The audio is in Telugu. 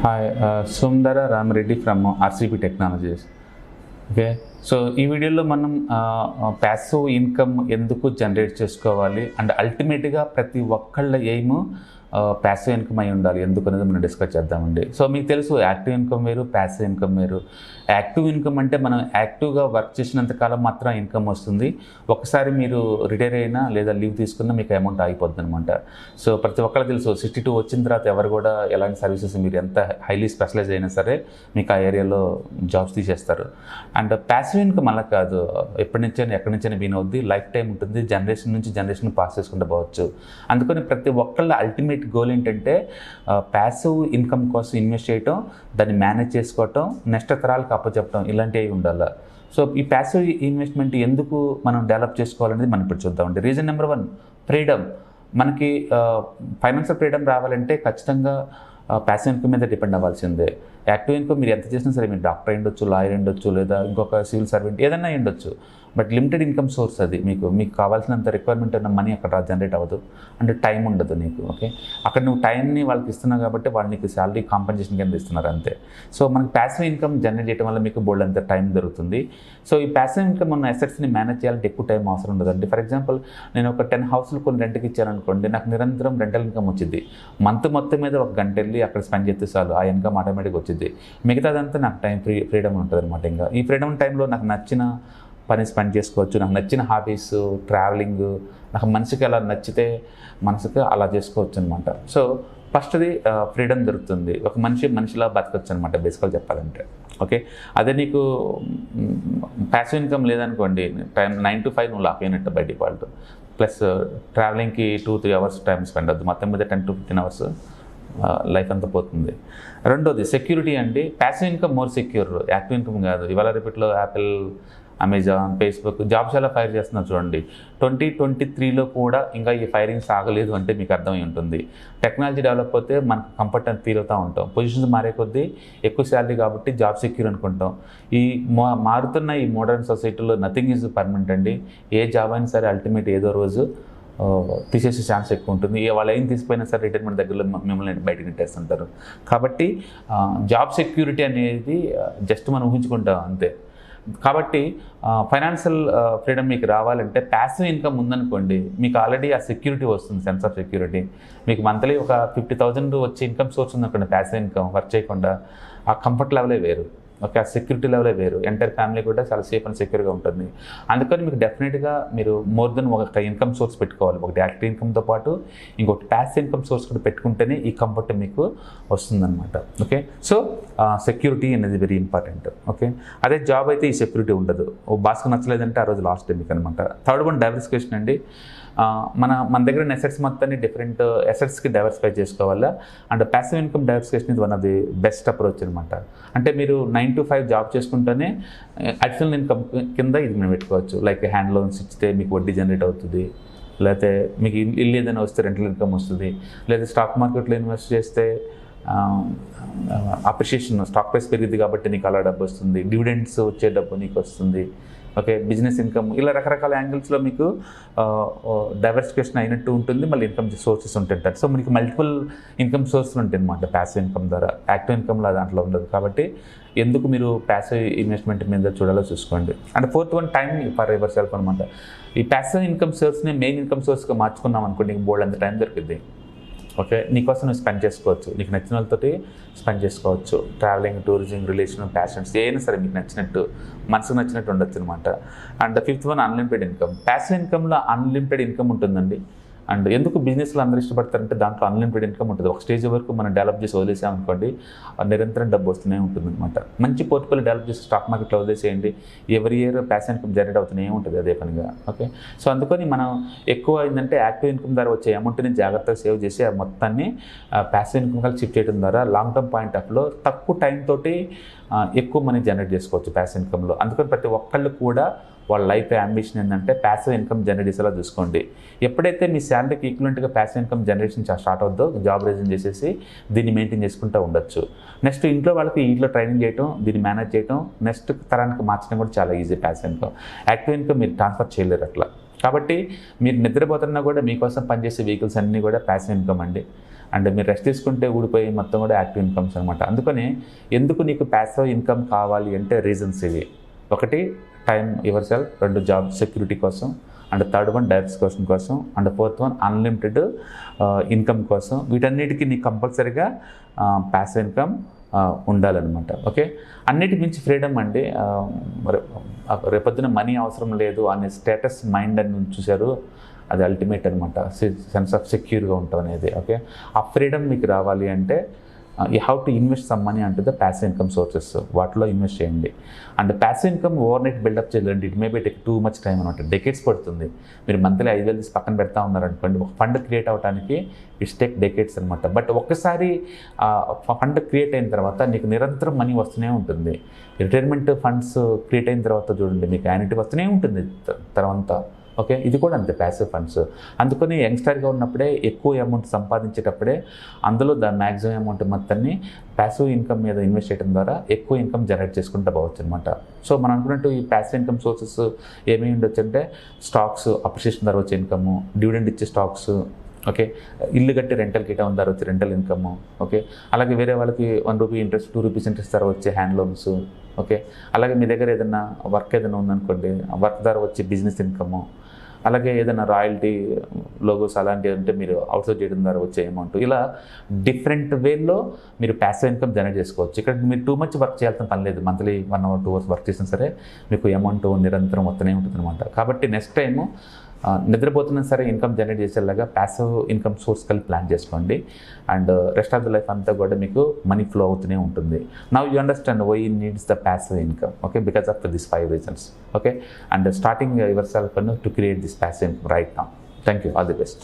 Hi, Sundara Ramireddy from RCP Technologies. Okay. So ఈ వీడియోలో మనం ప్యాసివ్ ఇన్కమ్ ఎందుకు జనరేట్ చేసుకోవాలి అండ్ అల్టిమేట్గా ప్రతి ఒక్కళ్ళ ఎయిమ్ ప్యాసివ్ ఇన్కమ్ అయి ఉండాలి ఎందుకు అనేది మనం డిస్కస్ చేద్దామండి. సో మీకు తెలుసు యాక్టివ్ ఇన్కమ్ వేరు, ప్యాసివ్ ఇన్కమ్ వేరు. యాక్టివ్ ఇన్కమ్ అంటే మనం యాక్టివ్గా వర్క్ చేసినంత కాలం మాత్రం ఇన్కమ్ వస్తుంది. ఒకసారి మీరు రిటైర్ అయినా లేదా లీవ్ తీసుకున్నా మీకు అమౌంట్ అయిపోద్ది అనమాట. సో ప్రతి ఒక్కరికి తెలుసు 62 వచ్చిన తర్వాత ఎవరు కూడా ఎలాంటి సర్వీసెస్ మీరు ఎంత హైలీ స్పెషలైజ్ అయినా సరే మీకు ఆ ఏరియాలో జాబ్స్ తీసేస్తారు. అండ్ ప్యాసివ్ ఇన్కమ్ అలా కాదు, ఎప్పటి నుంచైనా ఎక్కడి నుంచైనా విన్ అవుద్ది, లైఫ్ టైం ఉంటుంది, జనరేషన్ నుంచి జనరేషన్ పాస్ చేసుకుంటూ పోవచ్చు. అందుకని ప్రతి ఒక్కళ్ళ అల్టిమేట్ గోల్ ఏంటంటే ప్యాసివ్ ఇన్కమ్ కోసం ఇన్వెస్ట్ చేయటం, దాన్ని మేనేజ్ చేసుకోవటం, నెక్స్ట్ తరాలకు అప్పచెప్పడం, ఇలాంటివి ఉండాలి. సో ఈ ప్యాసివ్ ఇన్వెస్ట్మెంట్ ఎందుకు మనం డెవలప్ చేసుకోవాలనేది మనం ఇప్పుడు చూద్దామండి. Reason number 1, freedom. మనకి ఫైనాన్షియల్ ఫ్రీడమ్ రావాలంటే ఖచ్చితంగా ప్యాసివ్ ఇన్కమ్ మీద డిపెండ్ అవ్వాల్సిందే. యాక్టివ్ ఇన్కమ్ మీరు ఎంత చేసినా సరే, మీరు డాక్టర్ అయ్యుండొచ్చు, లాయర్ అయ్యుండొచ్చు, లేదా ఇంకొక సివిల్ సర్వెంట్ ఏదైనా అయ్యుండొచ్చు. బట్ లిమిటెడ్ ఇన్కమ్ సోర్స్ అది. మీకు కావాల్సినంత రిక్వైర్మెంట్ ఉన్న మనీ అక్కడ జనరేట్ అవ్వదు, అంటే టైం ఉండదు నీకు. ఓకే, అక్కడ నువ్వు టైంని వాళ్ళకి ఇస్తున్నావు కాబట్టి వాళ్ళు నీకు శాలరీ కాంపెన్సేషన్ కింద ఇస్తున్నారు అంతే. సో మనకి ప్యాసివ్ ఇన్కమ్ జనరేట్ చేయడం వల్ల మీకు బోల్డ్ అంత టైం దొరుకుతుంది. సో ఈ ప్యాసివ్ ఇన్కమ్ ఉన్న అసెట్స్ని మేనేజ్ చేయాలంటే ఎక్కువ టైం అవసరం ఉండదండి. ఫర్ ఎగ్జాంపుల్, నేను ఒక 10 హౌస్లు కొన్ని రెంట్కి ఇచ్చాను అనుకోండి, నాకు నిరంతరం రెంటల్ ఇన్కమ్ వచ్చింది. మంత్ మొత్తం మీద ఒక గంట వెళ్ళి అక్కడ స్పెండ్ చేస్తే చాలు, ఆ ఇన్కమ్ ఆటోమేటిక్గా వచ్చింది. మిగతాదంతా నాకు టైం ఫ్రీడమ్ ఉంటుంది అనమాట. ఇంకా ఈ ఫ్రీడమ్ టైంలో నాకు నచ్చిన పని స్పెండ్ చేసుకోవచ్చు, నాకు నచ్చిన హాబీస్, ట్రావెలింగ్, నాకు మనసుకి ఎలా నచ్చితే మనసుకి అలా చేసుకోవచ్చు అనమాట. సో ఫస్ట్ది ఫ్రీడమ్ దొరుకుతుంది, ఒక మనిషిలా బతకచ్చు అనమాట బేసికల్ చెప్పాలంటే. ఓకే, అదే నీకు ప్యాసివ్ ఇన్కమ్ లేదనుకోండి, 9 to 5 నువ్వు లాక్ అయినట్టు బై డిఫాల్ట్. ప్లస్ ట్రావెలింగ్కి 2-3 అవర్స్ టైం స్పెండ్ అవుతుంది, మొత్తం మీద 10 to 15 అవర్స్ లైఫ్ అంతా పోతుంది. రెండోది సెక్యూరిటీ అండి. Passive income more secure, active income కాదు. ఇవాళ రేపట్లో యాపిల్, అమెజాన్, ఫేస్బుక్ జాబ్స్ ఎలా ఫైర్ చేస్తున్నారు చూడండి. 2023లో కూడా ఇంకా ఈ ఫైరింగ్ సాగలేదు అంటే మీకు అర్థమై ఉంటుంది. టెక్నాలజీ డెవలప్ అయితే మనకు కంఫర్ట్ అని ఫీల్ అవుతూ ఉంటాం. పొజిషన్స్ మారే కొద్దీ ఎక్కువ శాలరీ కాబట్టి జాబ్ సెక్యూర్ అనుకుంటాం. ఈ మారుతున్న ఈ మోడర్న్ సొసైటీలో నథింగ్ ఈజ్ పర్మనెంట్ అండి. ఏ జాబ్ అయినా సరే అల్టిమేట్ ఏదో రోజు తీసేసే ఛాన్స్ ఎక్కువ ఉంటుంది. వాళ్ళు ఏం తీసిపోయినా సరే రిటైర్మెంట్ దగ్గరలో మిమ్మల్ని బయటకు నెట్టేస్తుంటారు. కాబట్టి జాబ్ సెక్యూరిటీ అనేది జస్ట్ మనం ఊహించుకుంటాం అంతే. కాబట్టి ఫైనాన్షియల్ ఫ్రీడమ్ మీకు రావాలంటే ప్యాసివ్ ఇన్కమ్ ఉందనుకోండి, మీకు ఆల్రెడీ ఆ సెక్యూరిటీ వస్తుంది, సెన్స్ ఆఫ్ సెక్యూరిటీ. మీకు మంత్లీ ఒక 50,000 వచ్చే ఇన్కమ్ సోర్స్ ఉందనుకోండి, ప్యాసివ్ ఇన్కమ్ వర్క్ చేయకుండా, ఆ కంఫర్ట్ లెవెలే వేరు. ఓకే, ఆ సెక్యూరిటీ లెవెలే వేరు. ఎంటైర్ ఫ్యామిలీ కూడా చాలా సేఫ్ అండ్ సెక్యూర్గా ఉంటుంది. అందుకని మీకు డెఫినెట్గా మీరు మోర్ దెన్ ఒక ఇన్కమ్ సోర్స్ పెట్టుకోవాలి. ఒకటి యాక్టివ్ ఇన్కమ్తో పాటు ఇంకొకటి ప్యాసివ్ ఇన్కమ్ సోర్స్ కూడా పెట్టుకుంటేనే ఈ కంఫర్ట్ మీకు వస్తుందన్నమాట. ఓకే, సో సెక్యూరిటీ అనేది వెరీ ఇంపార్టెంట్. ఓకే, అదే జాబ్ అయితే ఈ సెక్యూరిటీ ఉండదు. బాస్కు నచ్చలేదంటే ఆ రోజు లాస్ట్ మీకు అనమాట. థర్డ్ వన్ డైవర్సిఫికేషన్ అండి. మన దగ్గర ఉన్న అసెట్స్ మొత్తాన్ని డిఫరెంట్ అసెట్స్కి డైవర్సిఫై చేసుకోవాలా. అండ్ ప్యాసివ్ ఇన్కమ్ డైవర్సిఫికేషన్ ఇది one of the best approach అనమాట. అంటే మీరు 9 to 5 జాబ్ చేసుకుంటేనే అడిషనల్ ఇన్కమ్ కింద ఇది మేము పెట్టుకోవచ్చు. లైక్ హ్యాండ్ లోన్స్ ఇచ్చితే మీకు వడ్డీ జనరేట్ అవుతుంది, లేకపోతే మీకు ఇల్లు ఏదైనా వస్తే రెంటల్ ఇన్కమ్ వస్తుంది, లేదా స్టాక్ మార్కెట్లో ఇన్వెస్ట్ చేస్తే అప్రిషియేషన్, స్టాక్ ప్రైస్ పెరిగింది కాబట్టి నీకు అలా డబ్బు వస్తుంది, డివిడెండ్స్ వచ్చే డబ్బు నీకు వస్తుంది. ఓకే, బిజినెస్ ఇన్కమ్, ఇలా రకరకాల యాంగిల్స్లో మీకు డైవర్సిఫికేషన్ అయినట్టు ఉంటుంది. మళ్ళీ ఇన్కమ్ సోర్సెస్ ఉంటుంటాయి. సో మనకి మల్టిపుల్ ఇన్కమ్ సోర్స్లు ఉంటాయి అనమాట ప్యాసివ్ ఇన్కమ్ ద్వారా. యాక్టివ్ ఇన్కమ్లో దాంట్లో ఉండదు. కాబట్టి ఎందుకు మీరు ప్యాసివ్ ఇన్వెస్ట్మెంట్ మీద చూడాలో చూసుకోండి. And fourth one, time for your self అనమాట. ఈ ప్యాసివ్ ఇన్కమ్ సోర్స్ని మెయిన్ ఇన్కమ్ సోర్స్గా మార్చుకున్నాం అనుకోండి, నీకు బోల్డ్ అంత టైం దొరికింది. ఓకే, నీకోసం నువ్వు స్పెండ్ చేసుకోవచ్చు, నీకు నచ్చిన వాళ్ళతోటి స్పెండ్ చేసుకోవచ్చు. ట్రావెలింగ్, టూరిజం, రిలేషన్, ప్యాషన్స్ ఏదైనా సరే మీకు నచ్చినట్టు, మనసుకు నచ్చినట్టు ఉండొచ్చు అనమాట. And fifth one, unlimited income. Passive ఇన్కమ్లో అన్లిమిటెడ్ ఇన్కమ్ ఉంటుందండి. అండ్ ఎందుకు బిజినెస్లో అందరూ ఇష్టపడతారంటే దాంట్లో అన్లిమిటెడ్ ఇన్కమ్ ఉంటుంది. ఒక స్టేజ్ వరకు మనం డెవలప్ చేసి వదిలేసామనుకోండి, నిరంతరం డబ్బు వస్తూనే ఉంటుంది అనమాట. మంచి పోర్ట్ఫోలియో డెవలప్ చేసి స్టాక్ మార్కెట్లో వదిలేసేయండి, ఎవరి ఇయర్ ప్యాసివ్ ఇన్కమ్ జనరేట్ అవుతూనే ఉంటుంది అదే పనిగా. ఓకే, సో అందుకని మనం ఎక్కువ ఏంటంటే యాక్టివ్ ఇన్కమ్ ద్వారా వచ్చే అమౌంట్ని జాగ్రత్తగా సేవ్ చేసి ఆ మొత్తాన్ని ప్యాసివ్ ఇన్కమ్ కలిసి షిఫ్ట్ చేయడం ద్వారా లాంగ్ టర్మ్ పాయింట్ ఆఫ్లో తక్కువ టైం తోటి ఎక్కువ మనీ జనరేట్ చేసుకోవచ్చు ప్యాసివ్ ఇన్కమ్లో. అందుకని ప్రతి ఒక్కళ్ళు కూడా వాళ్ళ లైఫ్ అంబిషన్ ఏంటంటే ప్యాసివ్ ఇన్కమ్ జనరేట్ చేసేలా చూసుకోండి. ఎప్పుడైతే మీ శాలరీకి ఈక్వలెంట్గా ప్యాసివ్ ఇన్కమ్ జనరేషన్ స్టార్ట్ అవుద్దో, జాబ్ రిజైన్ చేసేసి దీన్ని మెయింటైన్ చేసుకుంటూ ఉండొచ్చు. నెక్స్ట్ ఇంట్లో వాళ్ళకి ఇంట్లో ట్రైనింగ్ చేయడం, దీన్ని మేనేజ్ చేయడం, నెక్స్ట్ తరానికి మార్చడం కూడా చాలా easy. Passive income, active income మీరు ట్రాన్స్ఫర్ చేయలేరు అట్లా. కాబట్టి మీరు నిద్రపోతున్నా కూడా మీకోసం పనిచేసే వెహికల్స్ అన్నీ కూడా ప్యాసివ్ ఇన్కమ్ అండి. అండ్ మీరు రెస్ట్ తీసుకుంటే ఊడిపోయి మొత్తం కూడా యాక్టివ్ ఇన్కమ్స్ అనమాట. అందుకని ఎందుకు నీకు ప్యాసివ్ ఇన్కమ్ కావాలి అంటే రీజన్స్ ఇవి. ఒకటి time your self, 2 job security కోసం, అండ్ 3rd వన్ డైవర్సిఫికేషన్ కోసం, and 4th one unlimited income కోసం. వీటన్నిటికీ నీకు కంపల్సరీగా ప్యాసివ్ ఇన్కమ్ ఉండాలన్నమాట. ఓకే, అన్నిటి మించి ఫ్రీడమ్ అండి. రేపొద్దున మనీ అవసరం లేదు అనే స్టేటస్ మైండ్ అని చూశారు, అది అల్టిమేట్ అనమాట. సెన్స్ ఆఫ్ సెక్యూర్గా ఉంటాం అనేది. ఓకే, ఆ ఫ్రీడమ్ మీకు రావాలి అంటే you have to invest some money అంటూ ద ప్యాసివ్ ఇన్కమ్ సోర్సెస్, వాటిలో ఇన్వెస్ట్ చేయండి. And passive income overnight build up చేయాలండి. It may be take too much time అనమాట, డెకేడ్స్ పడుతుంది. మీరు మంత్లీ 5,000 తీసి పక్కన పెడతా ఉన్నారనుకోండి, ఒక ఫండ్ క్రియేట్ అవ్వడానికి ఇట్స్ టేక్ డెకేడ్స్ అనమాట. బట్ ఒక్కసారి ఫండ్ క్రియేట్ అయిన తర్వాత నీకు నిరంతరం మనీ వస్తూనే ఉంటుంది. రిటైర్మెంట్ ఫండ్స్ క్రియేట్ అయిన తర్వాత చూడండి, మీకు యాన్యుటీ వస్తూనే ఉంటుంది తర్వాత. ఓకే, ఇది కూడా అంతే ప్యాసివ్ ఫండ్స్. అందుకని యంగ్స్టర్గా ఉన్నప్పుడే ఎక్కువ అమౌంట్ సంపాదించేటప్పుడే అందులో మ్యాక్సిమం అమౌంట్ మొత్తాన్ని ప్యాసివ్ ఇన్కమ్ మీద ఇన్వెస్ట్ చేయడం ద్వారా ఎక్కువ ఇన్కమ్ జనరేట్ చేసుకుంటూ పోవచ్చు అనమాట. సో మనం అనుకున్నట్టు ఈ ప్యాసివ్ ఇన్కమ్ సోర్సెస్ ఏమేమి ఉండొచ్చు అంటే స్టాక్స్, అప్రిషియేషన్ ద్వారా వచ్చే ఇన్కమ్, డివిడెండ్ ఇచ్చే స్టాక్స్, ఓకే, ఇల్లు కట్టి రెంటల్ గిటం ద్వారా వచ్చే రెంటల్ ఇన్కమ్, ఓకే, అలాగే వేరే వాళ్ళకి 1 రూపీ ఇంట్రెస్ట్, 2 రూపీస్ ఇంట్రెస్ట్ ద్వారా వచ్చే హ్యాండ్ లోన్స్, ఓకే, అలాగే మీ దగ్గర ఏదైనా వర్క్ ఏదైనా ఉందనుకోండి, వర్క్ ద్వారా వచ్చే బిజినెస్ ఇన్కమ్, అలాగే ఏదైనా రాయల్టీ లోగోస్ అలాంటివి అంటే మీరు అవుట్సోర్స్ చేయడం ద్వారా వచ్చే అమౌంట్, ఇలా డిఫరెంట్ వేలో మీరు ప్యాసివ్ ఇన్కమ్ జనరేట్ చేసుకోవచ్చు. ఇక్కడ మీరు టూ మచ్ వర్క్ చేయాల్సిన పని లేదు. మంత్లీ 1 అవర్ 2 అవర్స్ వర్క్ చేసినా సరే మీకు అమౌంట్ నిరంతరం వస్తూనే ఉంటుంది అనమాట. కాబట్టి నెక్స్ట్ టైము నిద్రపోతున్నా సరే ఇన్కమ్ జనరేట్ చేసేలాగా ప్యాసివ్ ఇన్కమ్ సోర్స్ కలిపి ప్లాన్ చేసుకోండి. And rest of the life అంతా కూడా మీకు మనీ ఫ్లో అవుతూనే ఉంటుంది. Now you understand why needs the passive income, okay, because of this 5 reasons. Okay, and starting yourself to create this passive income right now. Thank you, all the best.